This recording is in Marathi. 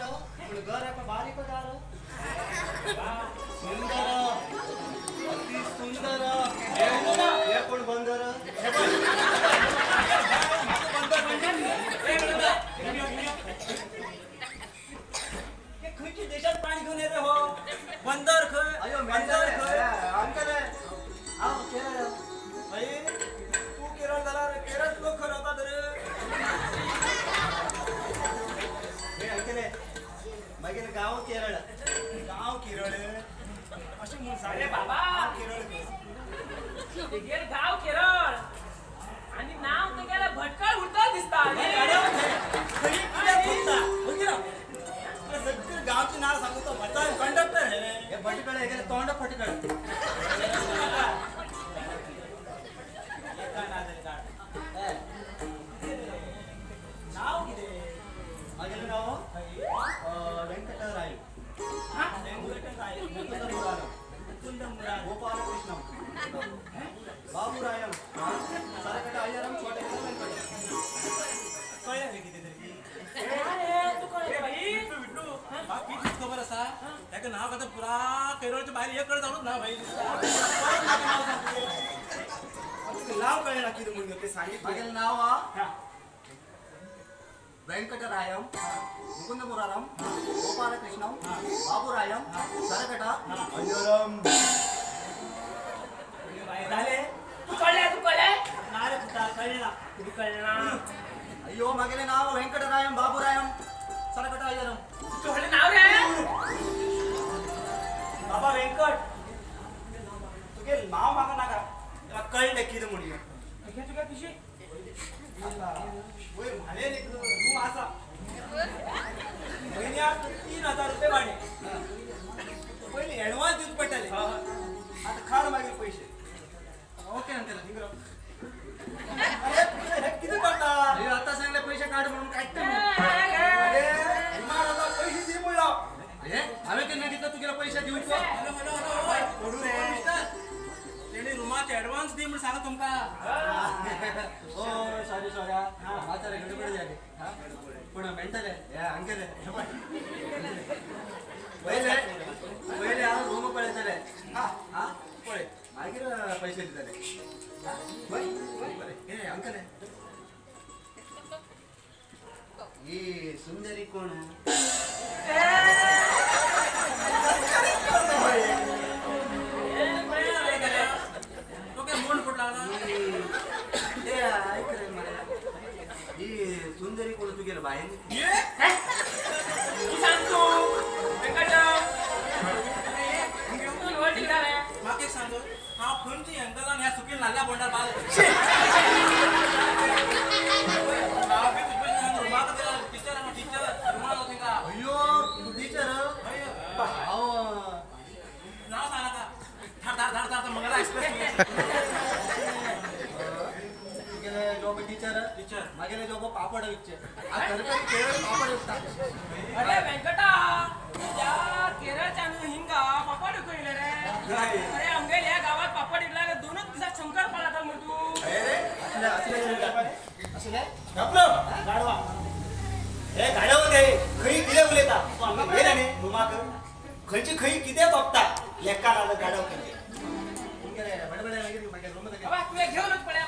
पण घर आहे पण बारीक दार सुंदर अति सुंदर हे कोण बंदर खयची देशात पाणी घेऊन येते हो बंदर खय अयो बंदर खय अंकल आओ केरळ भाई तू केरळ झाला रे केरळ लोक खरं होता रे हे अंकल मागील गाव केरळ गाव केरळ अशी म्हणून अरे सांगे बाबा केरळ ते गेल गाव केरळ आणि नाव ते गेला भटकळ उडता दिसता गावची नाव सांगतो भरता कंडक्टर आहे रे हे फटकळ हे गेले तोंड फटकळ नाव किती मागील नाव व्यंकटराय मुकुंद मुराद गोपालकृष्ण बाबूरायम सरकट अय्यरम छोटे कळलं किती तरी तू कळे बाई बाकी खबर असा त्याचं नाव कसं पुरा केरळच्या बाहेर एककडे जाऊन ना भाई नाव कळलं ना किती म्हणून ते सांगितलं मागील नाव वेंकटरायम मुकुंद मुरारम गोपालकृष्णम बाबूरायम सरकट अय्यरम झाले तू कळे नारे सुद्धा कळले ना तू कळलं ना अय्यो मागील नाव वेंकटरायम बाबूरायम सरकट अय्यरम तू हल्ले नाव रे बाबा व्यंकट तुझे नाव मागा नाका त्याला कळले किती म्हणून तुझ्या पिशी होय म्हणे रे तू असा महिन्यात 3000 रुपये भाडे पहिले ऍडव्हान्स देऊन पडले आता खाड मागील पैसे ओके अंकल अरे किती करता अय्यो आता सांगले पैसे काढ म्हणून काढते अरे तुम्हाला पैसे दे बोला हे आम्ही की नाही तू गेला पैसे देऊ तो पडू रे तेने रुमाचे ऍडव्हान्स दे म्हणून सांगा तुमका ओ सॉरी सॉरी माझा रे गडबड झाली पण मेंटल आहे या अंकल पहिले पहिले आ रूम पळयतले हा पळे मागीर पैसे दितले बरे हे अंकल ही सुंदरी कोण ते ऐक रे मला ही सुंदरी कोण तू गेलं बाहेर तू सांगतो मागे सांगतो हा फोनची अंकल ह्या सुकील नाल्या बोंडा बाल टीचर अय्यो तू टीचर नाव सांगा का धाड धाड धाड धाड मंगला एक्सप्रेस गेले जॉब टीचर मागेले जॉब पापड विकचे आ तरकारी केरळ पापड विकतात अरे वेंकटा त्या केरळच्या हिंगा पापड कळले रे अरे आमगे या गावात पापड इडला दोनच दिवसात शंकर पडला मग तू असले घापलं गाडवा हे गाडव होते खई किती उलेता हे जाणे रुमाक खयची खई किती बघता लेका गाडव करते बडबड मागे रूम बाबा तू घेऊनच पड्या